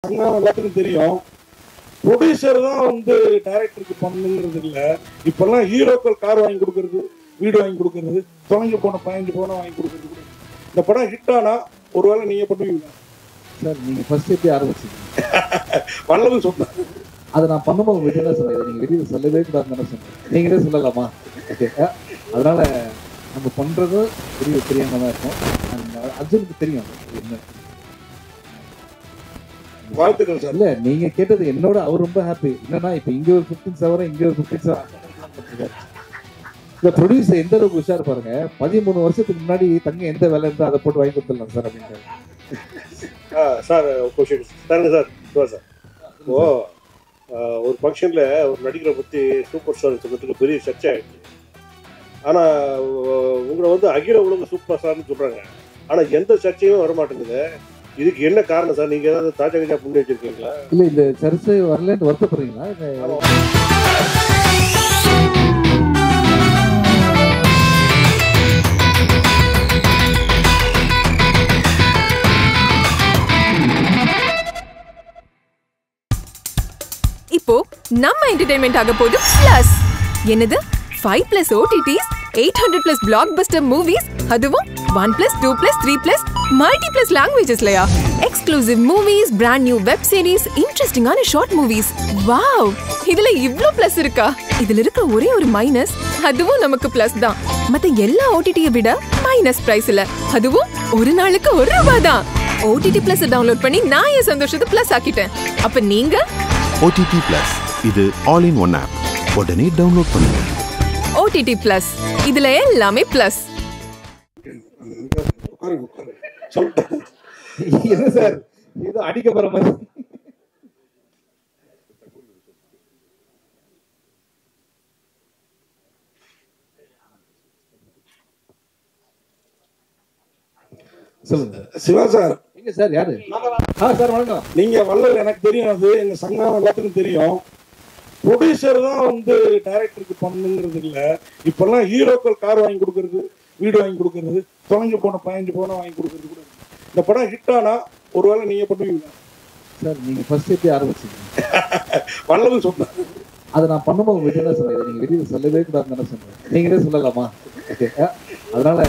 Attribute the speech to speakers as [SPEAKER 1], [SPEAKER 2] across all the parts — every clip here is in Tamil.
[SPEAKER 1] எல்லாத்துக்கும் தெரியும். ப்ரொடியூசர் தான் வந்து டைரக்டருக்கு பண்ணுங்கிறது இல்லை. இப்பெல்லாம் ஹீரோக்கள் கார் வாங்கி கொடுக்கறது, வீடு வாங்கி கொடுக்கறது, தொலைஞ்சு போன 15 பவுனை வாங்கி கொடுக்கறது கூட. இந்த படம் ஹிட் ஆனா ஒருவேளை நீங்க பண்ணுவீங்க
[SPEAKER 2] சார். நீங்க ஃபர்ஸ்ட் எப்படி ஆரம்பிச்சீங்க?
[SPEAKER 1] பண்ணலன்னு சொன்னேன்.
[SPEAKER 2] அதை நான் பண்ணும்போது வெளியே தான் சொன்னேன். நீங்க வெளியே சொல்லவே கூடாதுன்னு சொன்னேன். நீங்களே சொல்லலாமா? ஓகே. அதனால நம்ம பண்றது பெரிய தெரியாம தான் இருக்கும். அர்ஜுனுக்கு தெரியும் என்ன.
[SPEAKER 1] வாழ்த்துக்கள் சார்.
[SPEAKER 2] இல்ல நீங்க கேட்டது என்னோட அவர் ரொம்ப ஹாப்பி. என்னன்னா இப்ப இங்க ஒரு 15 இங்க ஒரு 15 இந்த ப்ரொடியூசர் எந்த அளவுக்கு உஷார் பாருங்க. 13 வருஷத்துக்கு முன்னாடி தங்க எந்த வேலை இருந்தா அதை போட்டு வாங்கி கொடுத்துடலாம் சார் அப்படின்றாரு.
[SPEAKER 3] சார் கொஸ்டின் சாருங்க சார். சார் ஓ ஒரு ஃபங்க்ஷனில் ஒரு நடிகரை பற்றி சூப்பர் ஸ்டார் சொல்றதுக்கு பெரிய சர்ச்சை ஆகிடுச்சு. ஆனால் உங்களை வந்து அகில உலக சூப்பர் ஸ்டார்னு சொல்கிறாங்க. ஆனால் எந்த சர்ச்சையும் வரமாட்டேங்குது. இதுக்கு என்ன காரணம் சார்? நீங்கள் ஏதாவது தாஜா கஜா புண்ணி வச்சுருக்கீங்களா?
[SPEAKER 2] இல்லை இந்த சர்ச்சை வரலன்னு வருத்தப்படுறீங்களா?
[SPEAKER 4] இப்போ நம்ம என்டர்டெயின்மெண்ட் ஆக போகுது பிளஸ். என்னது 5+ OTTs, 800+ பிளாக்பஸ்டர் மூவிஸ், அதுவும் 1+, 2+, 3+ மல்டிப்ளஸ் லாங்குவேஜஸ்லயா? Exclusive movies, brand new web series, இன்ட்ரெஸ்டிங்கான ஷார்ட் மூவிஸ். வாவ், இதுல இவ்ளோ பிளஸ் இருக்கா? இதுல இருக்க ஒரே ஒரு மைனஸ், அதுவும் நமக்கு பிளஸ் தான். மத்த எல்லா OTT-யை விட மைனஸ் பிரைஸ் இல்ல, அதுவும் ஒரு நாளுக்கு ₹1 தான். OTT Plus டவுன்லோட் பண்ணி நான் என் சந்தோஷத்தை பிளஸ் ஆக்கிட்டேன். அப்ப நீங்க
[SPEAKER 5] OTT Plus இது ஆல் இன் ஒன் ஆப். உடனே டவுன்லோட் பண்ணுங்க.
[SPEAKER 4] OTT Plus இதுல எல்லாமே பிளஸ்.
[SPEAKER 2] என்ன சார் இது அடிக்க போற மாதிரி? சொல்லுங்க
[SPEAKER 1] சிவா சார்.
[SPEAKER 2] எங்க சார் யாரு? சார் வணக்கம்.
[SPEAKER 1] நீங்க வல்லல் எனக்கு தெரியும். அது எங்க சங்கம் எல்லாத்துக்கும் தெரியும். ப்ரொடியூசர் தான் வந்து டைரக்டருக்கு பண்ணுங்கிறது இல்லை. இப்பெல்லாம் ஹீரோக்கள் கார் வாங்கி கொடுக்கறது, வீடு வாங்கி கொடுக்கறது, தொலைஞ்சு போன 15 பவுனை வாங்கி கொடுக்கறது கூட. இந்த படம் ஹிட் ஆனா ஒருவேளை நீங்க பண்ணுவீங்க
[SPEAKER 2] சார். நீங்க ஃபர்ஸ்ட் எப்படி ஆரம்பிச்சீங்க?
[SPEAKER 1] பண்ணலன்னு சொன்னேன். அதை
[SPEAKER 2] நான் பண்ணும்போது வெளியே தான் சொன்னேன். நீங்க வெளியே சொல்லவே கூடாதுன்னு சொன்னேன். நீங்களே சொல்லலாமா? ஓகே. அதனால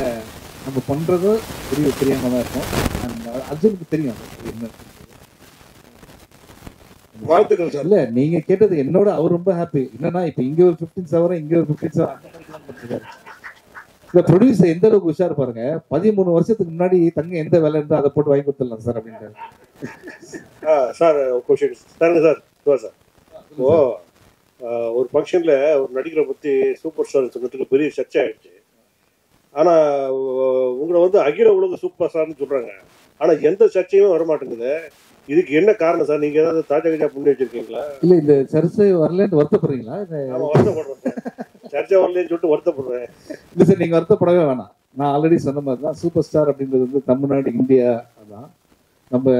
[SPEAKER 2] நம்ம பண்றது பெரிய தெரியாம தான் இருக்கும். அர்ஜுனுக்கு தெரியும் என்ன.
[SPEAKER 1] வாழ்த்துக்கள் சார்.
[SPEAKER 2] இல்ல நீங்க கேட்டது என்னோட அவர் ரொம்ப ஹாப்பி. என்னன்னா இப்ப இங்க ஒரு 15 இங்க ஒரு 15 இந்த ப்ரொடியூசர் எந்த அளவுக்கு உஷார் பாருங்க. 13 வருஷத்துக்கு முன்னாடி தங்க எந்த வேலை இருந்தா அதை போட்டு வாங்கி கொடுத்துடலாம் சார் அப்படின்றாரு.
[SPEAKER 3] சார் கொஸ்டின் சாருங்க சார். சார் ஓ ஒரு ஃபங்க்ஷனில் ஒரு நடிகரை பற்றி சூப்பர் ஸ்டார் சொல்றதுக்கு பெரிய சர்ச்சை ஆகிடுச்சு. ஆனால் உங்களை வந்து அகில உலக சூப்பர் ஸ்டார்னு சொல்கிறாங்க. ஆனால் எந்த சர்ச்சையும் வரமாட்டேங்குது. இதுக்கு என்ன காரணம் சார்? நீங்கள் ஏதாவது தாஜா கஜா புண்ணி வச்சுருக்கீங்களா?
[SPEAKER 2] இல்லை இந்த சர்ச்சை வரலன்னு வருத்தப்படுறீங்களா?
[SPEAKER 3] வருத்தப்படுறேன். சர்ச்சை வரலன்னு சொல்லிட்டு வருத்தப்படுறேன்.
[SPEAKER 2] இல்லை சார் நீங்கள் வருத்தப்படவே வேணாம். நான் ஆல்ரெடி சொன்ன மாதிரி தான் சூப்பர் ஸ்டார் அப்படின்றது வந்து தமிழ்நாடு, இந்தியா அதான். நம்ம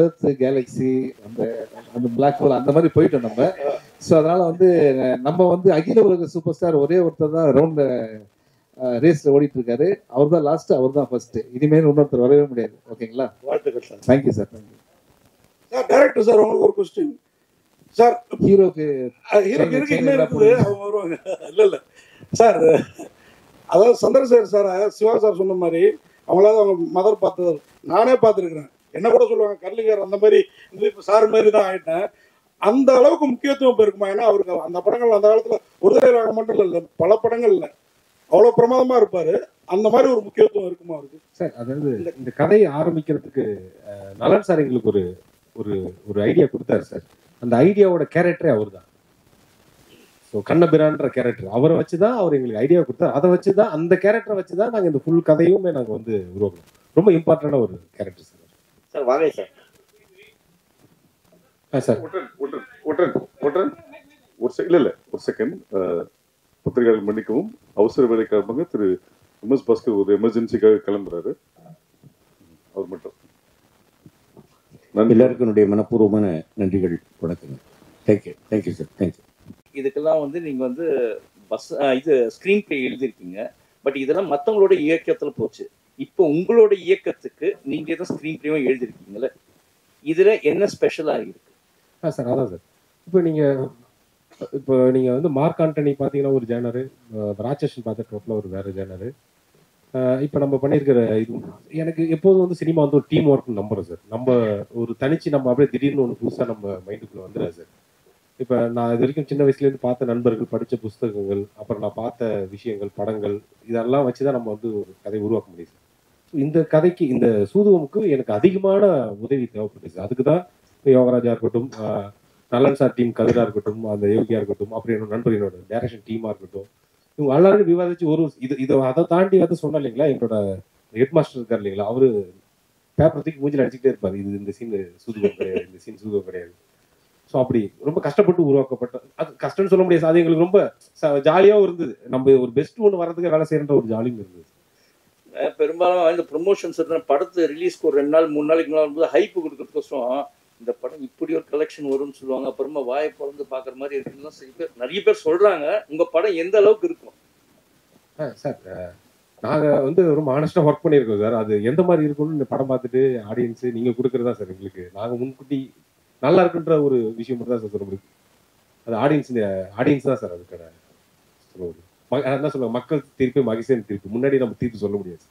[SPEAKER 2] எர்த், கேலக்ஸி, அந்த பிளாக் ஹோல் அந்த மாதிரி போயிட்டோம் நம்ம. ஸோ அதனால வந்து நம்ம வந்து அகில உலக சூப்பர் ஸ்டார் ஒரே ஒருத்தர் தான் ரவுண்ட் ரேஸ்ல ஓடிட்டு இருக்காரு. அவர் தான் லாஸ்ட், அவர் தான் ஃபர்ஸ்ட். இனிமேல் இன்னொருத்தர் வரவே முடியாது. ஓகேங்களா?
[SPEAKER 3] வாழ்த்துக்கள் sir.
[SPEAKER 2] Thank you sir. Thank you
[SPEAKER 1] sir. Director sir உங்களுக்கு ஒரு கொஸ்டின் சார்.
[SPEAKER 2] ஹீரோக்கு
[SPEAKER 1] இருக்கு என்ன இருக்குது அவங்க வருவாங்க. இல்லை சார், அதாவது சந்திரசேகர் சார் சிவா சார் சொன்ன மாதிரி அவங்களாவது அவங்க மதர் பார்த்தது நானே பார்த்துருக்குறேன். என்ன கூட சொல்லுவாங்க கர்லிங்கர் அந்த மாதிரி. இது இப்போ சார் மாதிரி தான் ஆகிட்டேன். அந்த அளவுக்கு முக்கியத்துவம் இப்போ இருக்குமா? ஏன்னா அவருக்கு அந்த படங்கள் அந்த காலத்தில் ஒரு தடவை மட்டும் இல்லை, பல படங்கள் இல்லை, அவ்வளோ பிரமாதமாக இருப்பார். அந்த மாதிரி ஒரு முக்கியத்துவம் இருக்குமா அவருக்கு?
[SPEAKER 6] சார் அதாவது இந்த கதையை ஆரம்பிக்கிறதுக்கு நலன் சார் எங்களுக்கு ஒரு ஒரு ஒரு ஐடியா கொடுத்தாரு சார். அந்த ஐடியாவோட கேரக்டரே அவர் தான். ஸோ கண்ணபிரான்ற கேரக்டர் அவரை வச்சு தான் அவர் எங்களுக்கு ஐடியா கொடுத்தாரு. அதை வச்சு தான், அந்த கேரக்டரை வச்சு தான் நாங்கள் இந்த ஃபுல் கதையுமே நாங்கள் வந்து உருவாக்கணும். ரொம்ப இம்பார்ட்டண்டான ஒரு கேரக்டர் சார்.
[SPEAKER 3] சார் வாங்க சார்.
[SPEAKER 6] சார்
[SPEAKER 7] ஒரு செகண்ட் பத்திரிகையாளர் மன்னிக்கவும். அவசர வேலை காரணமாக திரு MS பாஸ்கர் ஒரு எமர்ஜென்சிக்காக கிளம்புறாரு. அவர் மட்டும்
[SPEAKER 8] எல்லாருக்கும் என்னுடைய மனப்பூர்வமான நன்றிகள், வணக்கங்கள். Thank you sir. தேங்க்யூ.
[SPEAKER 9] இதுக்கெல்லாம் வந்து நீங்க வந்து இது ஸ்கிரீன் பிளே எழுதியிருக்கீங்க. பட் இதெல்லாம் மற்றவங்களோட இயக்கத்துல போச்சு. இப்போ உங்களோட இயக்கத்துக்கு நீங்க எதுவும் ஸ்கிரீன் பிளேவும் எழுதிருக்கீங்கல்ல? இதுல என்ன ஸ்பெஷலா இருக்கு?
[SPEAKER 6] சார் அதான் சார், இப்போ நீங்க வந்து மார்க் ஆண்டனி பார்த்தீங்கன்னா ஒரு ஜேனரு, ராட்சசன் பார்த்த டோட்டலாக ஒரு வேற ஜேனரு. இப்போ நம்ம பண்ணியிருக்கிற இது எனக்கு எப்போதும் வந்து சினிமா வந்து ஒரு டீம் ஒர்க் நம்புறோம் சார். நம்ம ஒரு தனிச்சு நம்ம அப்படியே திடீர்னு ஒன்று புதுசாக நம்ம மைண்டுக்குள்ளே வந்துடுறேன் சார். இப்போ நான் இது வரைக்கும் சின்ன வயசுலேருந்து பார்த்த நண்பர்கள், படித்த புஸ்தகங்கள், அப்புறம் நான் பார்த்த விஷயங்கள், படங்கள், இதெல்லாம் வச்சு தான் நம்ம வந்து ஒரு கதை உருவாக்க முடியும் சார். இந்த கதைக்கு, இந்த சூதுவமுக்கு எனக்கு அதிகமான உதவி தேவைப்பட்டுச்சு. அதுக்கு தான் யோகராஜா இருக்கட்டும், நலன் சார் டீம் கதிரா இருக்கட்டும், அந்த யோகியா இருக்கட்டும், அப்புறம் என்னோட நண்பர், என்னோட டைரக்ஷன் டீமாக இருக்கட்டும், இவங்க எல்லாரும் விவாதிச்சு இது அதை தாண்டி வந்து சொன்னா இல்லைங்களா, எங்களோட ஹெட் மாஸ்டர் இருக்கார் இல்லைங்களா, அவரு பேப்பர் தூக்கி மூஞ்சில் அடிச்சுட்டே இருப்பாரு, இது இந்த சீன் சூதுவம் கிடையாது, இந்த சீன் சூதுவம் கிடையாது. ஸோ அப்படி ரொம்ப கஷ்டப்பட்டு உருவாக்கப்பட்ட, அது கஷ்டம்னு சொல்ல முடியாது, அது எங்களுக்கு ரொம்ப ஜாலியாகவும் இருந்தது. நம்ம ஒரு பெஸ்ட் ஒன்று வர்றதுக்கு வேலை செய்யற ஒரு ஜாலியும் இருந்தது.
[SPEAKER 9] பெரும்பாலும் இந்த ப்ரொமோஷன்ஸ் படத்தை ரிலீஸ்க்கு ஒரு 2 நாள் 3 நாளைக்கு முன்னாடி ஹைப்பு கொடுக்கறதுக்கோசரம் இந்த படம் இப்படி ஒரு கலெக்ஷன் வரும்னு சொல்லுவாங்க, அப்புறமா வாயை பிறந்து பாக்குற மாதிரி இருக்குன்னு நிறைய பேர் சொல்றாங்க. உங்க படம் எந்த அளவுக்கு இருக்கும்?
[SPEAKER 6] சார் நாங்க வந்து ரொம்ப ஆனஸ்டா ஒர்க் பண்ணியிருக்கோம் சார். அது எந்த மாதிரி இருக்கும்னு இந்த படம் பார்த்துட்டு ஆடியன்ஸ் நீங்க கொடுக்கறதா சார் எங்களுக்கு. நாங்க முன்கூட்டி நல்லா இருக்குன்ற ஒரு விஷயம் மட்டும் தான் சார் சொல்ல முடியும். அது ஆடியன்ஸ் தான் சார் அதுக்கான என்ன சொல்லுவாங்க, மக்கள் தீர்ப்பு மகிழ்ச்சியின் தீர்ப்பு, முன்னாடி நம்ம தீர்ப்பு சொல்ல முடியாது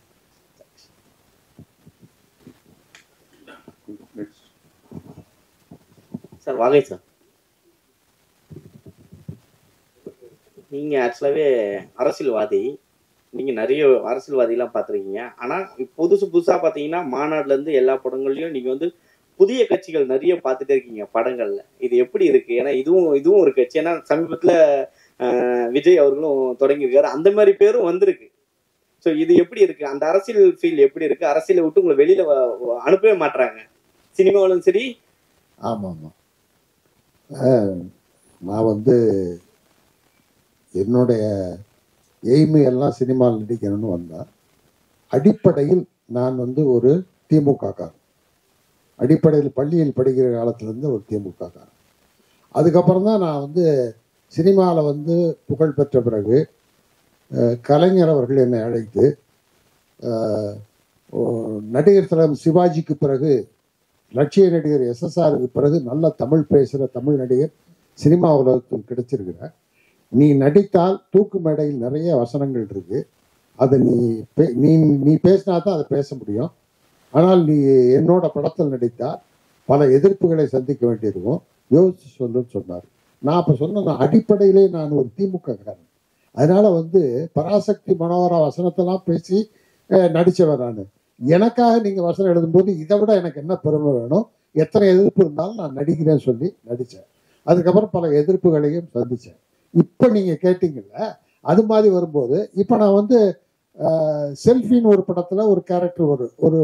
[SPEAKER 10] சார். வாகை சார், நீங்க ஆக்சுவலாவே அரசியல்வாதி, நீங்க நிறைய அரசியல்வாதிலாம் பார்த்துருக்கீங்க. ஆனா புதுசா பார்த்தீங்கன்னா மாநாடுல இருந்து எல்லா படங்கள்லயும் நீங்க வந்து புதிய கட்சிகள் நிறைய பார்த்துட்டே இருக்கீங்க படங்கள்ல. இது எப்படி இருக்கு? ஏன்னா இதுவும் ஒரு கட்சி. ஏன்னா சமீபத்துல விஜய் அவர்களும் தொடங்கியிருக்காரு, அந்த மாதிரி பேரும் வந்திருக்கு. ஸோ இது எப்படி இருக்கு? அந்த அரசியல் ஃபீல் எப்படி இருக்கு? அரசியலை விட்டு உங்களை வெளியில அனுப்பவே மாட்டாங்க சினிமாவிலும் சரி.
[SPEAKER 11] ஆமாம் ஆமாம், நான் வந்து என்னுடைய எய்மு எல்லாம் சினிமாவில் நடிக்கணும்னு வந்தேன். அடிப்படையில் நான் வந்து ஒரு திமுககாரன். அடிப்படையில் பள்ளியில் படிக்கிற காலத்திலேருந்து ஒரு திமுககாரன். அதுக்கப்புறம் தான் நான் வந்து சினிமாவில் வந்து புகழ் பெற்ற பிறகு கலைஞர் அவர்கள் என்னை அழைத்து நடிகர் தலைவர் சிவாஜிக்கு பிறகு லட்சிய நடிகர் எஸ்எஸ்ஆருக்கு பிறகு நல்ல தமிழ் பேசுகிற தமிழ் நடிகர் சினிமா உலகத்தில் கிடைச்சிருக்கிற, நீ நடித்தால் தூக்கு மேடையில் நிறைய வசனங்கள் இருக்கு, அதை நீ பேசினா தான் அதை பேச முடியும். ஆனால் நீ என்னோட படத்தில் நடித்தால் பல எதிர்ப்புகளை சந்திக்க வேண்டியிருக்கும், யோசிச்சு சொல்லுன்னு சொன்னார். நான் அப்போ சொன்ன அடிப்படையிலே நான் ஒரு திமுககாரன். அதனால வந்து பராசக்தி மனோகரா வசனத்தெல்லாம் பேசி நடித்தவன் நான். எனக்காக நீங்கள் வசனம் எழுதும்போது இதை விட எனக்கு என்ன பெருமை வேணும்? எத்தனை எதிர்ப்பு இருந்தாலும் நான் நடிக்கிறேன்னு சொல்லி நடித்தேன். அதுக்கப்புறம் பல எதிர்ப்புகளையும் சந்தித்தேன். இப்போ நீங்கள் கேட்டீங்கல்ல, அது மாதிரி வரும்போது இப்போ நான் வந்து செல்ஃபின்னு ஒரு படத்தில் ஒரு கேரக்டர்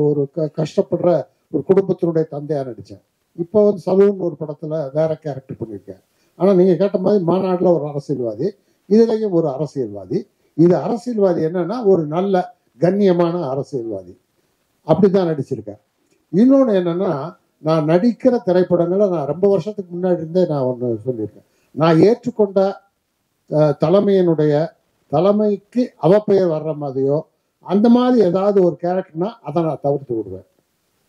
[SPEAKER 11] ஒரு கஷ்டப்படுற ஒரு குடும்பத்தினுடைய தந்தையாக நடித்தேன். இப்போ வந்து சலூன் ஒரு படத்தில் வேற கேரக்டர் பண்ணியிருக்கேன். ஆனால் நீங்கள் கேட்ட மாதிரி மாநாட்டில் ஒரு அரசியல்வாதி, இதுலேயும் ஒரு அரசியல்வாதி. இது அரசியல்வாதி என்னன்னா ஒரு நல்ல கண்ணியமான அரசியல்வாதி, அப்படிதான் நடிச்சிருக்கேன். இன்னொன்று என்னன்னா, நான் நடிக்கிற திரைப்படங்களை நான் ரொம்ப வருஷத்துக்கு முன்னாடி இருந்தே நான் ஒன்று சொல்லியிருக்கேன். நான் ஏற்றுக்கொண்ட தலைமைக்கு அவப்பெயர் வர்ற மாதிரியோ அந்த மாதிரி ஏதாவது ஒரு கேரக்டர்னா அதை நான் தவிர்த்து விடுவேன்.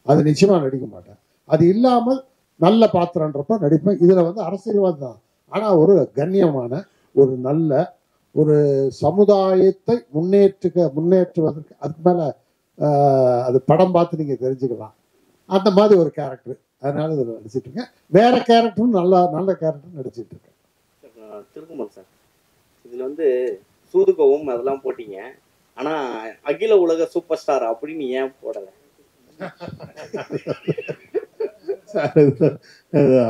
[SPEAKER 11] அது நிச்சயமா நடிக்க மாட்டேன். அது இல்லாமல் நல்ல பாத்திரன்றப்ப நடிப்பேன். இதுல வந்து அரசியல்வாதி தான், ஆனா ஒரு கண்ணியமான ஒரு நல்ல ஒரு சமுதாயத்தை முன்னேற்றுவதற்கு அதுக்கு மேல அது படம் பார்த்து நீங்க தெரிஞ்சுக்கலாம். அந்த மாதிரி ஒரு கேரக்டர், அதனால இதில் நடிச்சிட்டு இருக்கேன். வேற கேரக்டரும் நல்ல கேரக்டர் நடிச்சிட்டு இருக்கேன்.
[SPEAKER 10] திருக்குமன் சார், இதுல வந்து சூதுகவும் அதெல்லாம் போட்டீங்க, ஆனா அகில உலக சூப்பர் ஸ்டார் அப்படின்னு ஏன் போடல?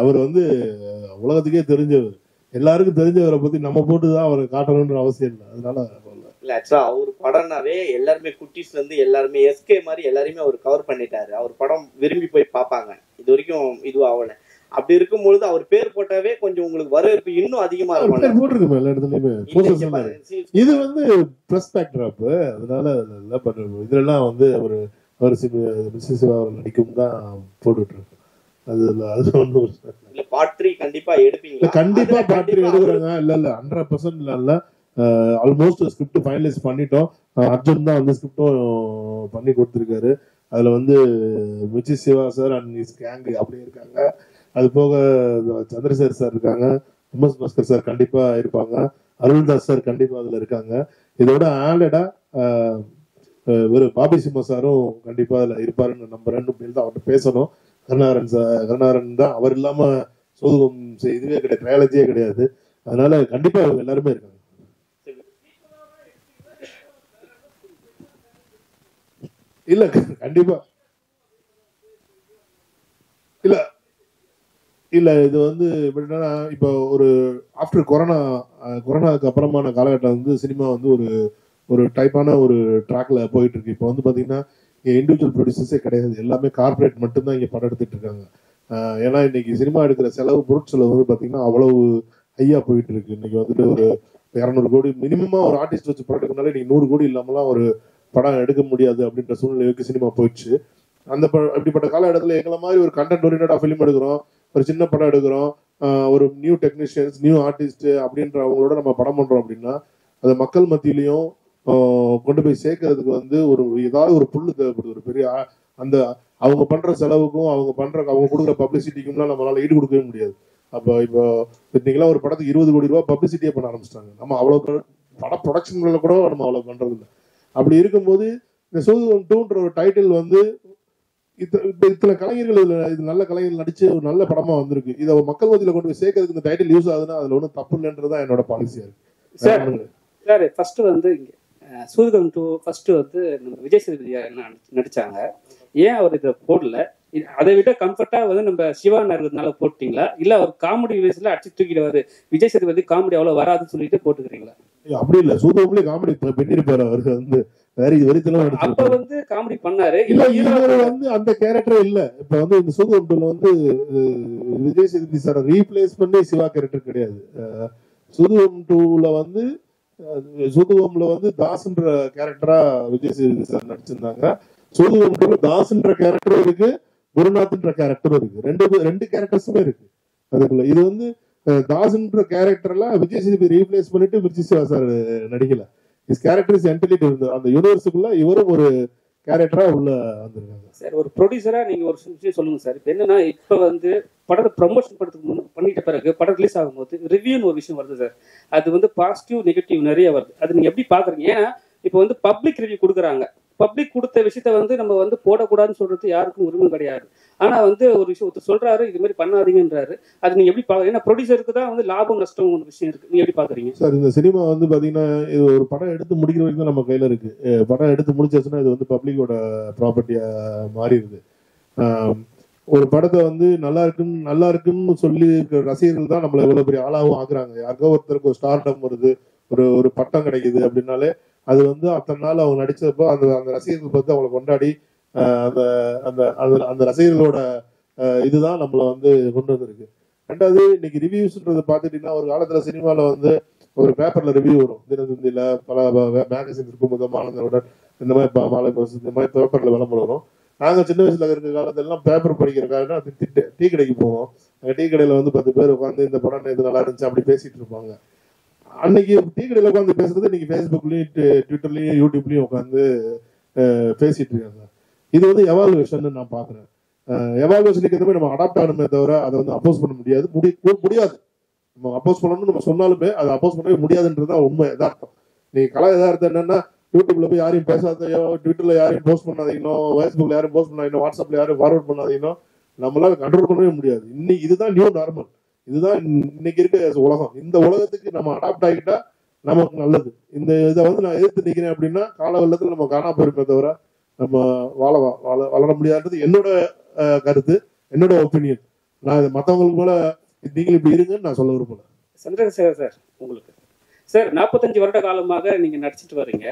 [SPEAKER 12] அவர் வந்து உலகத்துக்கே தெரிஞ்சவர், எல்லாருக்கும் தெரிஞ்சவரை பத்தி நம்ம போட்டுதான் அவரை காட்டணும்ன்ற அவசியம் இல்லை. அதனால
[SPEAKER 10] இல்ல, ஆக்சுவலா அவர் படம்னாவே எல்லாருமே குட்டீஸ்ல இருந்து எல்லாருமே எஸ்கே மாதிரி எல்லாருமே அவர் கவர் பண்ணிட்டாரு. அவர் படம் விரும்பி போய் பார்ப்பாங்க. இது வரைக்கும் இது ஆகல. அப்படி இருக்கும்பொழுது அவர் பேர் போட்டாவே கொஞ்சம் உங்களுக்கு வரவேற்பு இன்னும் அதிகமா இருக்கும்.
[SPEAKER 12] போட்டிருக்கு எல்லா இடத்துலயுமே. இது வந்து பிளஸ் பேக்டர் அப், அதனால இதெல்லாம் வந்து அவர் மிஸ்ஸஸ் சிவா அவர் நடிக்கும் தான் போட்டுட்டு இருக்கு. அது ஒன்றும்
[SPEAKER 10] இல்ல, பாட்ரி கண்டிப்பா எடுப்பீங்க?
[SPEAKER 12] கண்டிப்பா பாட்ரி எடுக்கிறாங்க. இல்ல 100% இல்ல, ஆல்மோஸ்ட் ஸ்கிரிப்ட் ஃபைனலைஸ் பண்ணிட்டோம். அர்ஜுன் தான் வந்து ஸ்கிரிப்டும் பண்ணி கொடுத்துருக்காரு. அதில் வந்து Mirchi Shiva sir and his gang அப்படியே இருக்காங்க. அது போக சந்திரசேகர் சார் இருக்காங்க, எம்எஸ் பாஸ்கர் சார் கண்டிப்பாக இருப்பாங்க, அருள்தாஸ் சார் கண்டிப்பாக அதில் இருக்காங்க. இதோட ஆடடா ஒரு பாபி சிம்மா சாரும் கண்டிப்பாக அதில் இருப்பாருன்னு நம்புறேன்னு தான் அவர்கிட்ட பேசணும். கருணாகரன் தான், அவர் இல்லாமல் சோதுகம் இதுவே கிடையாது, ட்ரையாலஜியே கிடையாது. அதனால கண்டிப்பாக அவங்க எல்லாருமே இருக்காங்க. இல்ல கண்டிப்பா இல்ல இல்ல இது வந்து எப்படின்னா இப்போ ஒரு ஆஃப்டர் கொரோனாக்கு அப்புறமான காலகட்டம் வந்து சினிமா வந்து ஒரு ஒரு டைப்பான ஒரு ட்ராக்ல போயிட்டு இருக்கு. இப்போ வந்து பாத்தீங்கன்னா இண்டிவிஜுவல் ப்ரொடியூசர்ஸே கிடையாது, எல்லாமே கார்பரேட் மட்டும்தான் இங்க படம் எடுத்துட்டு இருக்காங்க. ஏன்னா இன்னைக்கு சினிமா எடுக்கிற செலவு, பொருட்செலவு வந்து பாத்தீங்கன்னா அவ்வளவு ஹையா போயிட்டு இருக்கு. இன்னைக்கு வந்துட்டு ஒரு 200 கோடி மினிமமா ஒரு ஆர்டிஸ்ட் வச்சு படம் எடுக்கனால இன்னைக்கு 100 கோடி இல்லாமலாம் ஒரு படம் எடுக்க முடியாது அப்படின்ற சூழ்நிலைக்கு சினிமா போயிடுச்சு. அந்த அப்படிப்பட்ட காலகட்டத்தில் எங்களை மாதிரி ஒரு கண்டென்ட் ஓரியன்டா ஃபிலிம் எடுக்கிறோம், ஒரு சின்ன படம் எடுக்கிறோம், ஒரு நியூ டெக்னீஷியன்ஸ், நியூ ஆர்டிஸ்ட் அப்படின்ற அவங்களோட நம்ம படம் பண்றோம் அப்படின்னா அதை மக்கள் மத்தியிலையும் கொண்டு போய் சேர்க்கறதுக்கு வந்து ஒரு ஏதாவது ஒரு புல்லு தேவைப்படுது. ஒரு பெரிய அந்த அவங்க பண்ற செலவுக்கும் அவங்க கொடுக்குற பப்ளிசிட்டிக்கும்லாம் நம்மளால ஈடு கொடுக்கவே முடியாது. அப்போ இப்போ இன்னைக்கெல்லாம் ஒரு படத்துக்கு 20 கோடி ரூபாய் பப்ளிசிட்டியே பண்ண ஆரம்பிச்சிட்டாங்க. நம்ம அவ்வளவு பட ப்ரொடக்ஷன்ல கூட நம்ம அவ்வளவு பண்றது இல்லை. அப்படி இருக்கும்போது இந்த சோதுகம் 2ன்ற ஒரு டைட்டில் வந்து இத்தனை கலைஞர்கள் இது நல்ல கலைஞர்கள் நடிச்சு ஒரு நல்ல படமா வந்திருக்கு. இதை மக்கள் மத்தியில கொண்டு போய் சேர்க்கறதுக்கு இந்த டைட்டில் யூஸ் ஆகுதுன்னா அதுல ஒன்றும் தப்பு இல்லைன்றதுதான் என்னோட பாலிசியா இருக்கு.
[SPEAKER 13] சார் ஃபர்ஸ்ட் வந்து இங்க சூதுகம் 2 ஃபர்ஸ்ட் வந்து நம்ம விஜய் சேதுபதி நடிச்சாங்க. ஏன் அவர் இதை போடல? அதை விட கம்ஃபர்ட்டா வந்து நம்ம சிவா இருக்கிறதுனால போட்டீங்களா, இல்ல அவர் காமெடி வேஸ்ல அடிச்சு தூக்கிடுவாரு, விஜய் சேதுபதி காமெடி அவ்வளவு வராதுன்னு சொல்லிட்டு போட்டுக்கிறீங்களா?
[SPEAKER 12] அப்படி இல்ல, சூதுகம்லயே காமெடி பண்ணிருப்பாரு. அவருக்கு வந்து வேற வரித்தெல்லாம்
[SPEAKER 13] அப்ப வந்து காமெடி பண்ணாரு.
[SPEAKER 12] இல்ல இவர் வந்து அந்த கேரக்டரே இல்ல. இப்ப வந்து இந்த சூதுகம் 2ல வந்து விஜய் சேதுபதி சார் ரீப்ளேஸ் பண்ணி சிவா கேரக்டர் கிடையாது. சூதுகம் 2ல வந்து சூதுகம்ல வந்து தாஸ்ன்ற கேரக்டரா விஜய் சேதுபதி சார் நடிச்சிருந்தாங்க. சூதுகம் 2ல தாஸ்ன்ற கேரக்டரும் இருக்கு, குருநாத்ன்ற கேரக்டரும் இருக்கு. ரெண்டு கேரக்டர்ஸுமே இருக்கு அதுக்குள்ள. இது வந்து தாஸ்ன்ற கேரக்டர்ல விஜய் சேதுபதி ரீப்ளேஸ் பண்ணிட்டு மிர்ச்சி சிவா சார் நடிக்கல. இஸ் கேரக்டர் இஸ் என்டிலிட் இருந்தது அந்த யூனிவர்ஸுக்குள்ள. இவரும் ஒரு கேரக்டரா உள்ள வந்திருக்காங்க.
[SPEAKER 13] சார் ஒரு ப்ரொடியூசரா நீங்க ஒரு விஷயம் சொல்லுங்க சார். இப்போ என்னன்னா இப்போ வந்து படத்தை ப்ரமோஷன் படத்துக்கு பண்ணிட்ட பிறகு படம் ரிலீஸ் ஆகும்போது ரிவ்யூன்னு ஒரு விஷயம் வருது சார். அது வந்து பாசிட்டிவ் நெகட்டிவ் நிறைய வருது. அது நீங்க எப்படி பாக்குறீங்க? ஏன்னா இப்போ வந்து பப்ளிக் ரிவ்யூ கொடுக்குறாங்க. பப்ளிக் கொடுத்த விஷயத்த வந்து நம்ம வந்து போடக்கூடாதுன்னு சொல்றது யாருக்கும் உரிமை கிடையாது. ஆனா வந்து ஒரு விஷயம் ஒருத்தர் சொல்றாரு, இது மாதிரி பண்ணாதீங்கன்றாரு. அது நீங்க எப்படி பாக்குறீங்க? ஏன்னா ப்ரொடியூசருக்கு தான் வந்து லாபம் நஷ்டம் ஒரு விஷயம் இருக்கு. நீங்க எப்படி பாக்குறீங்க
[SPEAKER 12] சார்? இந்த சினிமா வந்து பாத்தீங்கன்னா இது ஒரு படம் எடுத்து முடிக்கிற வரைக்கும் தான் நம்ம கையில இருக்கு. படம் எடுத்து முடிச்சாச்சுன்னா இது வந்து பப்ளிக்கோட ப்ராப்பர்ட்டியா மாறிடுது. ஒரு படத்தை வந்து நல்லா இருக்குன்னு சொல்லி ரசிகர்கள் தான் நம்மள இவ்வளவு பெரிய ஆளாவும் ஆக்குறாங்க. யாருக்கோ ஒருத்தருக்கு ஒரு ஸ்டார்டம் வருது, ஒரு பட்டம் கிடைக்குது அப்படின்னாலே அது வந்து அத்தனை நாள் அவங்க நடிச்சப்போ அந்த ரசிகர்கள் பார்த்து அவங்களை கொண்டாடி அந்த அந்த அந்த ரசிகர்களோட இதுதான் நம்மள வந்து கொண்டு வந்திருக்கு. ரெண்டாவது இன்னைக்கு ரிவ்யூஸ்ன்றது பார்த்துட்டீங்கன்னா ஒரு காலத்துல சினிமாவில் வந்து ஒரு பேப்பர்ல ரிவ்யூ வரும். தினத்தந்தியில பல மேகசின் இருக்கும், முதமானதோட இந்த மாதிரி பேப்பர்ல விளம்பரம் வரும். நாங்கள் சின்ன வயசுல இருக்கிற காலத்திலாம் பேப்பர் படிக்கிற காரணம் டீ கடைக்கு போவோம். அங்கே டீ கடையில வந்து 10 பேர் உட்காந்து இந்த படம் இது நல்லா இருந்துச்சு அப்படி பேசிட்டு இருப்பாங்க. அன்னைக்கு டீ கடையில் உட்காந்து பேசுறது இன்னைக்கு ஃபேஸ்புக்லயும் ட்விட்டர்லயும் யூடியூப்லயும் உட்காந்து பேசிட்டு இருக்காங்க. இது வந்து எவால்வேஷன் நான் பாக்குறேன். எவால்வேஷனுக்கு எதுவுமே நம்ம அடாப்ட் ஆகணுமே தவிர அதை வந்து அப்போஸ் பண்ண முடியாது. நம்ம அப்போஸ் பண்ணணும்னு நம்ம சொன்னாலுமே அதை அப்போஸ் பண்ணவே முடியாதுன்றதுதான் உண்மை, யதார்த்தம். நீ கலா யதார்த்தம் என்னன்னா யூடியூப்ல போய் யாரையும் பேசாதையோ, ட்விட்டர்ல யாரையும் போஸ்ட் பண்ணாதீங்களோ, ஃபேஸ்புக்ல யாரும் போஸ்ட் பண்ணாதீங்களோ, வாட்ஸ்அப்ல யாரும் ஃபார்வர்ட் பண்ணாதீங்களோ, நம்மளால கண்ட்ரோல் பண்ணவே முடியாது. இன்னைக்கு இதுதான் நியூ நார்மல், இதுதான் இன்னைக்கு இருக்க உலகம். இந்த உலகத்துக்கு நம்ம அடாப்ட் ஆகிட்டா நமக்கு நல்லது. இந்த இதை வந்து நான் எதிர்த்து நிற்கிறேன் அப்படின்னா கால வெள்ளத்துல நம்ம காணா போயிருப்பே தவிர நம்ம வளர முடியாதுன்றது என்னோட கருத்து, என்னோட ஒப்பீனியன். நான் இது மற்றவங்களுக்கு போல நீங்கள் இப்படி இருங்கன்னு நான் சொல்ல விரும்பல.
[SPEAKER 13] சந்திரசேகர் சார், உங்களுக்கு சார் 45 வருட காலமாக நீங்க நடிச்சிட்டு வர்றீங்க.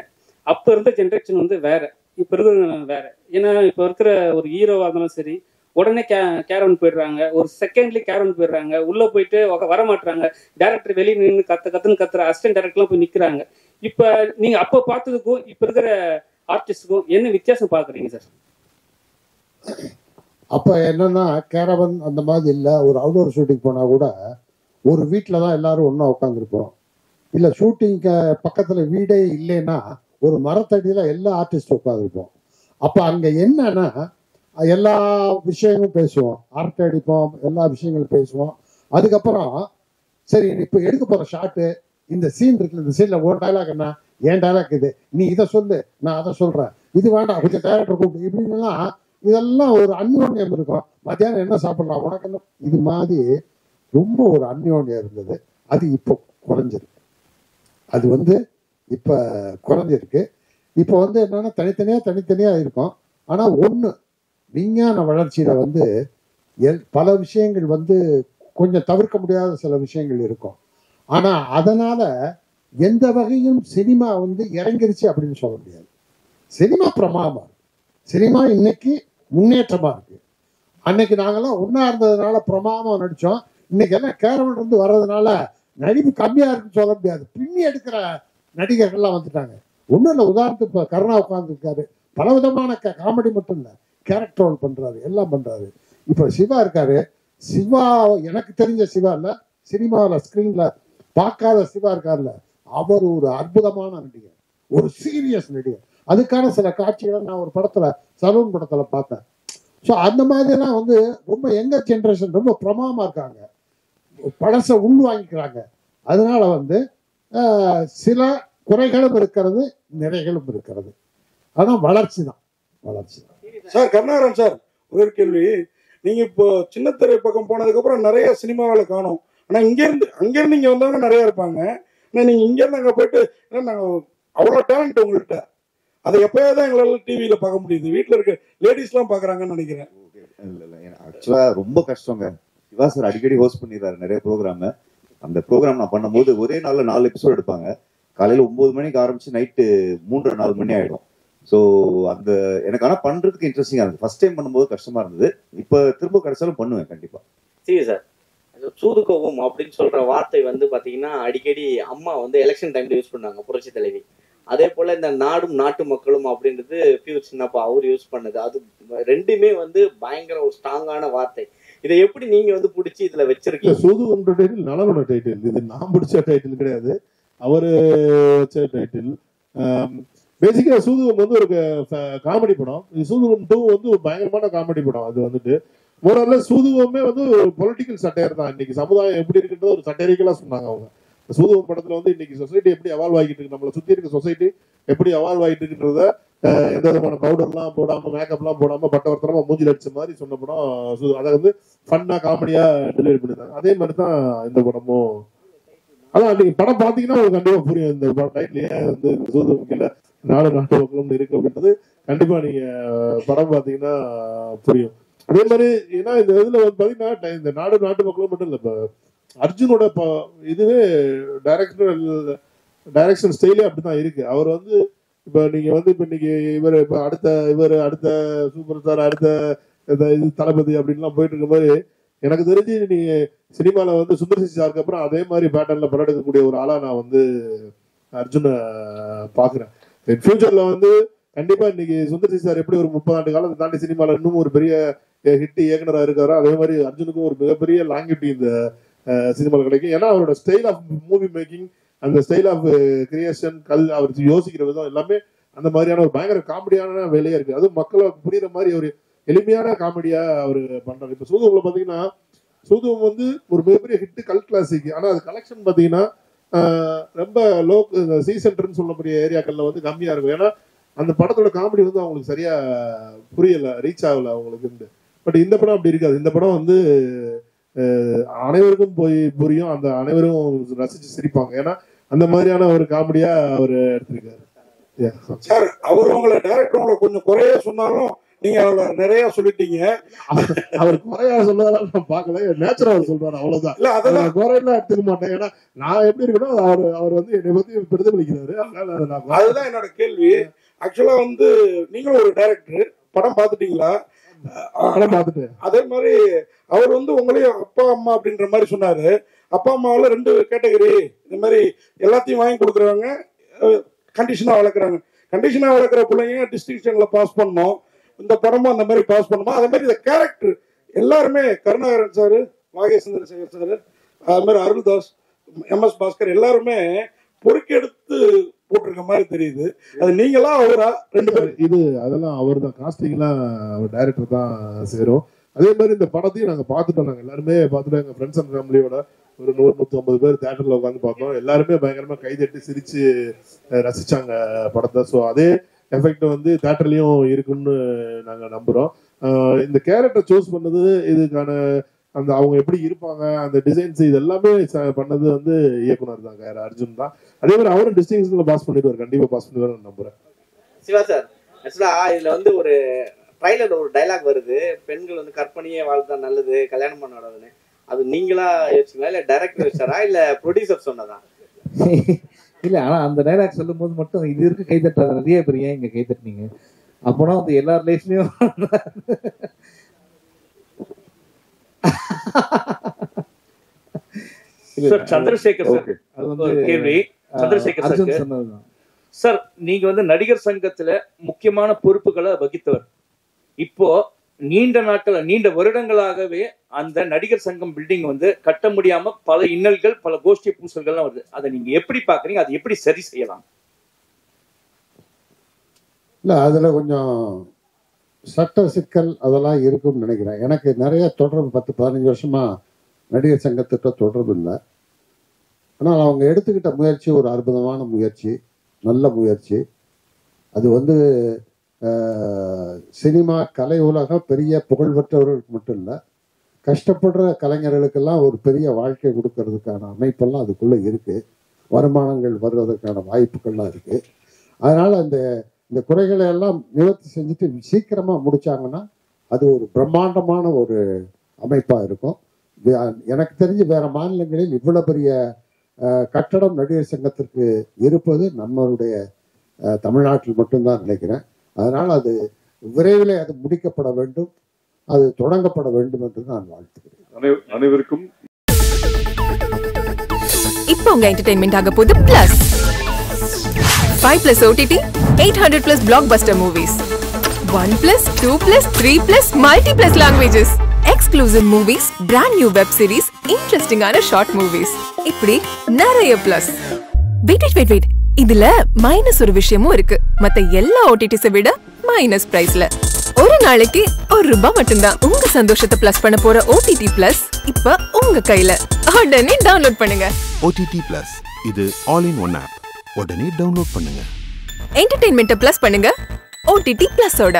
[SPEAKER 13] அப்ப இருந்த ஜென்ரேஷன் வந்து வேற, இப்ப இருக்கிற வேற. ஏன்னா இப்ப இருக்கிற ஒரு ஹீரோவா இருந்தாலும் சரி, உடனே கேரவன் போயிடுறாங்க, ஒரு செகண்ட்லி கேரவன் போயிடுறாங்க, உள்ள போயிட்டு வரமாட்டாங்க. டேரக்டர் வெளியே நின்று கத்துன்னு கத்துற அசிஸ்டன்ட் டேரக்டர்லாம் போய் நிக்கிறாங்க. இப்ப நீங்க அப்ப பார்த்ததுக்கும் இப்ப இருக்கிற ஆர்டிஸ்டுக்கும் என்ன வித்தியாசம் பாக்குறீங்க சார்?
[SPEAKER 11] அப்ப என்னன்னா கேரவன் அந்த மாதிரி இல்லை. ஒரு அவுடோர் ஷூட்டிங் போனா கூட ஒரு வீட்டில தான் எல்லாரும் ஒன்றா உட்காந்துருப்போம். இல்லை ஷூட்டிங் பக்கத்துல வீடே இல்லைன்னா ஒரு மரத்தடியில எல்லா ஆர்டிஸ்டும் உட்காந்துருப்போம். அப்போ அங்கே என்னன்னா எல்லா விஷயங்களும் பேசுவோம், அரட்டை அடிப்போம், எல்லா விஷயங்களும் பேசுவோம். அதுக்கப்புறம் சரி இப்போ எடுக்க போகிற ஷாட்டு இந்த சீன் இருக்குல்ல, இந்த சீனில் ஒரு டைலாக் என்ன, ஏன் டைலாக் இது, நீ இதை சொல்லு, நான் அதை சொல்கிறேன், இது வேண்டாம், கொஞ்சம் டேரக்டர் கூப்பிட்டு, இப்படின்லாம் இதெல்லாம் ஒரு அந்யோன்யம் இருக்கும். மத்தியானம் என்ன சாப்பிட்லாம் உனக்கு என்ன, இது மாதிரி ரொம்ப ஒரு அந்யோன்யம் இருந்தது. அது இப்போ குறைஞ்சிருக்கு. அது வந்து இப்போ குறைஞ்சிருக்கு. இப்போ வந்து என்னன்னா தனித்தனியாக இருக்கும். ஆனால் ஒன்று, விஞ்ஞான வளர்ச்சியில் வந்து பல விஷயங்கள் வந்து கொஞ்சம் தவிர்க்க முடியாத சில விஷயங்கள் இருக்கும். ஆனால் அதனால் எந்த வகையும் சினிமா வந்து இறங்கிருச்சு அப்படின்னு சொல்ல முடியாது. சினிமா பிரமாதமாக இருக்கு. சினிமா இன்னைக்கு முன்னேற்றமாக இருக்குது. அன்னைக்கு நாங்கள்லாம் ஒன்றா இருந்ததுனால பிரமாதமாக நடித்தோம். இன்னைக்கு எல்லாம் கேரவன் வந்து வர்றதுனால நடிப்பு கம்மியாக இருக்குன்னு சொல்ல முடியாது. பின்னி எடுக்கிற நடிகர்கள்லாம் வந்துட்டாங்க. ஒன்றும் இல்லை, உதாரணத்துக்கு இப்போ கருணா உட்காந்துருக்காரு, பல விதமான காமெடி மட்டும் இல்லை, கேரக்டர் ரோல் பண்ணுறாரு, எல்லாம் பண்ணுறாரு. இப்போ சிவா இருக்காரு. சிவா எனக்கு தெரிஞ்ச சிவா இல்லை, சினிமாவில் ஸ்க்ரீனில் பார்க்காத சிவா இருக்கார்ல, அவர் ஒரு அற்புதமான நடிகர், ஒரு சீரியஸ் நடிகர். அதுக்கான சில காட்சிகளை நான் ஒரு படத்தில், சலூன் படத்தில் பார்த்தேன். ஸோ அந்த மாதிரிலாம் வந்து ரொம்ப யங்கர் ஜென்ரேஷன் ரொம்ப பிரமாதமாக இருக்காங்க, பழசை உள்வாங்கிக்கிறாங்க. அதனால வந்து சில குறைகளும் இருக்கிறது, நிறைகளும் இருக்கிறது. ஆனால் வளர்ச்சி தான், வளர்ச்சி தான்.
[SPEAKER 1] சார் கருணாகரன் சார், ஒரு கேள்வி. நீங்க இப்போ சின்னத்திரை பக்கம் போனதுக்கு அப்புறம் நிறைய சினிமாவில் காணும். ஆனா அங்கிருந்து இங்க வந்தவங்க நிறைய இருப்பாங்க. ஆனா நீங்க இங்க இருந்து அங்க போயிட்டு நாங்க அவ்வளோ டேலண்ட் உங்கள்கிட்ட, அதை எப்பயாவது எங்களால டிவியில பார்க்க முடியுது. வீட்டில் இருக்க லேடிஸ் எல்லாம் பாக்குறாங்கன்னு நினைக்கிறேன்.
[SPEAKER 14] ஆக்சுவலா ரொம்ப கஷ்டங்க. சிவா சார் அடிக்கடி ஹோஸ்ட் பண்ணிடுறாரு நிறைய ப்ரோக்ராம். அந்த ப்ரோக்ராம் நான் பண்ணும்போது ஒரே நாள்ல 4 எபிசோட் எடுப்பாங்க. காலையில 9 மணிக்கு ஆரம்பிச்சு நைட்டு 3-4 மணி ஆயிடும். ஸோ அந்த எனக்கு ஆனால் பண்றதுக்கு இன்ட்ரெஸ்டிங்கா இருந்தது. ஃபர்ஸ்ட் டைம் பண்ணும்போது கஷ்டமா இருந்தது. இப்போ திரும்ப கிடைச்சாலும் பண்ணுவேன் கண்டிப்பா.
[SPEAKER 10] சரி சார், சூதுகோவம் அப்படின்னு சொல்ற வார்த்தை வந்து பாத்தீங்கன்னா அடிக்கடி அம்மா வந்து எலெக்ஷன் டைம்ல யூஸ் பண்ணாங்க, புரட்சி தலைவி. அதே போல இந்த நாடும் நாட்டு மக்களும் அப்படின்றது பியூர் சின்னப்பா அவர் யூஸ் பண்ணது. அது ரெண்டுமே வந்து பயங்கர ஒரு ஸ்ட்ராங்கான வார்த்தை. இதை எப்படி நீங்க வந்து பிடிச்சி இதுல வச்சிருக்கீங்க?
[SPEAKER 12] சூதுகோன்ற டைட்டில் நலனோட டைட்டில், இது நான் பிடிச்ச டைட்டில் கிடையாது, அவரு வச்ச டைட்டில். பேசிக்கா சூதுகம் வந்து ஒரு காமெடி படம். சூதுகம் 2 வந்து ஒரு பயங்கரமான காமெடி படம். அது வந்துட்டு மோரல்ல சூதுகமே வந்து ஒரு பொலிட்டிக்கல் சட்டையர் தான். இன்னைக்கு சமுதாயம் எப்படி இருக்குன்றது ஒரு சட்டையரிக்கலா சொன்னாங்க அவங்க. சூதுகம் படத்துல வந்து இன்னைக்கு சொசைட்டி எப்படி அவால்வ் ஆகிட்டு இருக்கு, நம்மளை சுத்தி இருக்க சொசைட்டி எப்படி அவால்வ் ஆகிட்டு இருக்குன்றத எந்த விதமான பவுடர்லாம் போடாம, மேக்கப்லாம் போடாம, பட்டவர்த்தனமா மூஞ்சில் அடிச்ச மாதிரி சொன்ன படம். அதை வந்து ஃபன்னா காமெடியா டெலிவரி பண்ணிருந்தாங்க. அதே மாதிரி தான் இந்த படமும். அதான் நீங்க படம் பாத்தீங்கன்னா உங்களுக்கு கண்டிப்பா புரியும். இந்த படம் டைட்டில் ஏன் வந்து சூதுகம்ல நாடு நாட்டு மக்களும் இருக்கு அப்படின்றது கண்டிப்பா நீங்க படம் பாத்தீங்கன்னா புரியும். அதே மாதிரி ஏன்னா இந்த இதுல வந்து பாத்தீங்கன்னா இந்த நாடு நாட்டு மக்களும் மட்டும் இல்ல, இப்ப அர்ஜுனோட இதுவே டைரக்ஷன் ஸ்டைலே அப்படிதான் இருக்கு. அவர் வந்து இப்ப நீங்க வந்து இப்ப இன்னைக்கு இவர் அடுத்த சூப்பர் ஸ்டார், அடுத்த இது தளபதி அப்படின்லாம் போயிட்டு இருக்க மாதிரி எனக்கு தெரிஞ்சு நீங்க சினிமால வந்து சுந்தர் சாருக்கு அப்புறம் அதே மாதிரி பேட்டர்ன்ல படம் எடுக்கக்கூடிய ஒரு ஆளா நான் வந்து அர்ஜுனை பாக்குறேன். ஃபியூச்சர்ல வந்து கண்டிப்பா இன்னைக்கு சுந்தர் சார் எப்படி ஒரு 30 ஆண்டு காலத்தை தாண்டி சினிமால இன்னும் ஒரு பெரிய ஹிட் இயக்குனரா இருக்காரோ அதே மாதிரி அர்ஜுனுக்கும் ஒரு மிகப்பெரிய லாங்கிவிட்டி இந்த சினிமாவில் கிடைக்கும். ஏன்னா அவரோட ஸ்டைல் ஆஃப் மூவி மேக்கிங், அந்த ஸ்டைல் ஆஃப் கிரியேஷன், அவர் யோசிக்கிற விதம் எல்லாமே அந்த மாதிரியான ஒரு பயங்கர காமெடியான வேலையா இருக்கு. அதுவும் மக்களுக்கு புரியுற மாதிரி ஒரு எளிமையான காமெடியா அவர் பண்றாரு. இப்ப சூதுகம்ல பாத்தீங்கன்னா சூதுகம் வந்து ஒரு மிகப்பெரிய ஹிட், கல் கிளாசிக். ஆனா அது கலெக்ஷன் பாத்தீங்கன்னா ரொம்ப சி சென்டர்னு சொல்லக்கூடிய ஏரியாக்கள்ல வந்து கம்மியா இருக்கும். ஏன்னா அந்த படத்தோட காமெடி வந்து அவங்களுக்கு சரியா புரியல, ரீச் ஆகல அவங்களுக்கு. பட் இந்த படம் அப்படி இருக்காது. இந்த படம் வந்து அனைவருக்கும் போய் புரியும், அந்த அனைவரும் ரசிச்சு சிரிப்பாங்க. ஏன்னா அந்த மாதிரியான ஒரு காமெடியா அவர் எடுத்திருக்காரு.
[SPEAKER 1] சார் அவர் உங்களை டைரக்டர் உங்களை கொஞ்சம் குறைய சொன்னாலும் நீங்க நிறைய சொல்லிட்டீங்க.
[SPEAKER 12] அவர் குறையா சொல்றதால நான் பார்க்கல, நேச்சுரா அவர் சொல்றாரு, அவ்வளவுதான். இல்ல அதெல்லாம் குறையெல்லாம் எடுத்துக்க மாட்டேன். ஏன்னா நான் எப்படி இருக்கணும் அவர் வந்து என்னை பத்தி பிரதிபலிக்கிறாரு.
[SPEAKER 1] அதுதான் என்னோட கேள்வி. ஆக்சுவலா வந்து நீங்களும் ஒரு டைரக்டர், படம் பார்த்துட்டீங்களா?
[SPEAKER 12] படம் பார்த்துட்டேன்.
[SPEAKER 1] அதே மாதிரி அவர் வந்து உங்களையும் அப்பா அம்மா அப்படின்ற மாதிரி சொன்னாரு. அப்பா அம்மாவில் 2 கேட்டகரி, இந்த மாதிரி எல்லாத்தையும் வாங்கி கொடுக்குறவங்க, கண்டிஷனா வளர்க்குறாங்க. கண்டிஷனா வளர்க்குற பிள்ளைங்க டிஸ்டிங்ஷன்ல பாஸ் பண்ணணும். இந்த படமும் அந்த மாதிரி பாஸ் பண்ணுமா? அதே மாதிரி இந்த கேரக்டர் எல்லாருமே, கருணாகரன் சார், வாகே சந்திரசேகர் சார், அது மாதிரி அருள்தாஸ், MS பாஸ்கர் எல்லாருமே பொறுக்கெடுத்து போட்டிருக்க மாதிரி தெரியுது. அது நீங்களா அவரா ரெண்டு பேரும்?
[SPEAKER 12] இது அதெல்லாம் அவர் தான், காஸ்டிங்லாம் அவர் டைரக்டர் தான் சேரும். அதே மாதிரி இந்த படத்தையும் நாங்கள் பார்த்துட்டோம். நாங்கள் எல்லாருமே பார்த்துட்டோம். எங்கள் ஃப்ரெண்ட்ஸ் அண்ட் ஃபேமிலியோட ஒரு 100-150 பேர் தேட்டரில் உட்காந்து பார்த்தோம். எல்லாருமே பயங்கரமாக கைதட்டி சிரித்து ரசித்தாங்க படத்தை. ஸோ அதே எஃபெக்ட் வந்து தேட்டர்லேயும் இருக்குன்னு நாங்கள் நம்புகிறோம். இந்த கேரக்டர் சூஸ் பண்ணது, இதுக்கான அந்த அவங்க எப்படி இருப்பாங்க, அந்த டிசைன்ஸ், இது எல்லாமே பண்ணது வந்து இயக்குனர் தான், வேற அர்ஜுன் தான். அதே மாதிரி அவரும் டிஸ்டிங்ஷன்ல பாஸ் பண்ணிடுவார், கண்டிப்பாக பாஸ் பண்ணிடுவார் நம்புகிறேன்.
[SPEAKER 10] சிவா சார், ஆக்சுவலாக இதில் வந்து ஒரு ட்ரைலர் ஒரு டைலாக் வருது, பெண்கள் வந்து கற்பனையே வாழ்தான் நல்லது, கல்யாணம் பண்ணாதுன்னு. அது நீங்களா யோசிச்சீங்களா, இல்லை டைரக்டர் வச்சாரா, இல்லை ப்ரொடியூசர் சொன்னதா?
[SPEAKER 2] இல்லை, ஆனால் அந்த டைலாக் சொல்லும் போது மட்டும் இது இருக்கு கைத்தட்டாத நிறைய பேர் ஏன் இங்கே கைத்தட்டினீங்க அப்போனா வந்து எல்லார் லைஃப்லையும்
[SPEAKER 9] சந்திரசேகர் சார், கேள்வி சந்திரசேகர் சார். சார், நீங்க வந்து நடிகர் சங்கத்துல முக்கியமான பொறுப்புகளை வகித்தவர். இப்போ நீண்ட நாட்கள், நீண்ட வருடங்களாகவே அந்த நடிகர் சங்கம் பில்டிங் வந்து கட்ட முடியாம பல இன்னல்கள், பல கோஷ்டி பூசல்கள்லாம் வருது. அதை நீங்க எப்படி பாக்குறீங்க? அதை எப்படி சரி செய்யலாம்?
[SPEAKER 11] இல்லை, அதில் கொஞ்சம் சட்ட சிக்கல் அதெல்லாம் இருக்கும்னு நினைக்கிறேன். எனக்கு நிறைய தொடர்பு 10-15 வருஷமா நடிகர் சங்கத்திட்ட தொடர்பு இல்லை. ஆனால் அவங்க எடுத்துக்கிட்ட முயற்சி ஒரு அற்புதமான முயற்சி, நல்ல முயற்சி. அது வந்து சினிமா கலை உலகம் பெரிய புகழ்பெற்றவர்களுக்கு மட்டும் இல்லை, கஷ்டப்படுற கலைஞர்களுக்கெல்லாம் ஒரு பெரிய வாழ்க்கை கொடுக்கறதுக்கான அமைப்பெல்லாம் அதுக்குள்ளே இருக்குது. வருமானங்கள் வருவதற்கான வாய்ப்புகள்லாம் இருக்குது. அதனால் இந்த குறைகளை எல்லாம் நிவர்த்தி செஞ்சுட்டு சீக்கிரமாக முடிச்சாங்கன்னா அது ஒரு பிரம்மாண்டமான ஒரு அமைப்பாக இருக்கும். எனக்கு தெரிஞ்சு வேற மாநிலங்களில் இவ்வளோ பெரிய கட்டடம் நடிகர் சங்கத்திற்கு இருப்பது நம்மளுடைய தமிழ்நாட்டில் மட்டும்தான் நினைக்கிறேன். அதனால் அது விரைவில் அது முடிக்கப்பட வேண்டும், அது தொடங்கப்பட வேண்டும் என்று நான் வாழ்த்துக்கிறேன்.
[SPEAKER 7] அனைவருக்கும்
[SPEAKER 4] இப்போ உங்க என்டர்டெயின்மெண்ட் ஆக போகுது plus 5+ OTT, 800+ blockbuster movies, 1+, 2+, 3+, multi+ languages, exclusive movies, brand new web series, interesting ஆன short movies, இப்படி நிறைய பிளஸ். வெயிட், இதுல மைனஸ் ஒரு விஷயமும் இருக்கு. மத்த எல்லா ஓடிடிஸை விட மைனஸ் பிரைஸ்ல ஒரு நாளைக்கு ₹1 மட்டும்தான். உங்க சந்தோஷத்தை பிளஸ் பண்ண போற OTT பிளஸ் இப்ப உங்க கையில. உடனே டவுன்லோட் பண்ணுங்க.
[SPEAKER 5] OTT பிளஸ், இது ஆல் இன் ஒன் ஆப். உடனே டவுன்லோட் பண்ணுங்க.
[SPEAKER 4] என்டர்டெயின்மெண்ட்டை பிளஸ் பண்ணுங்க OTT பிளஸோட.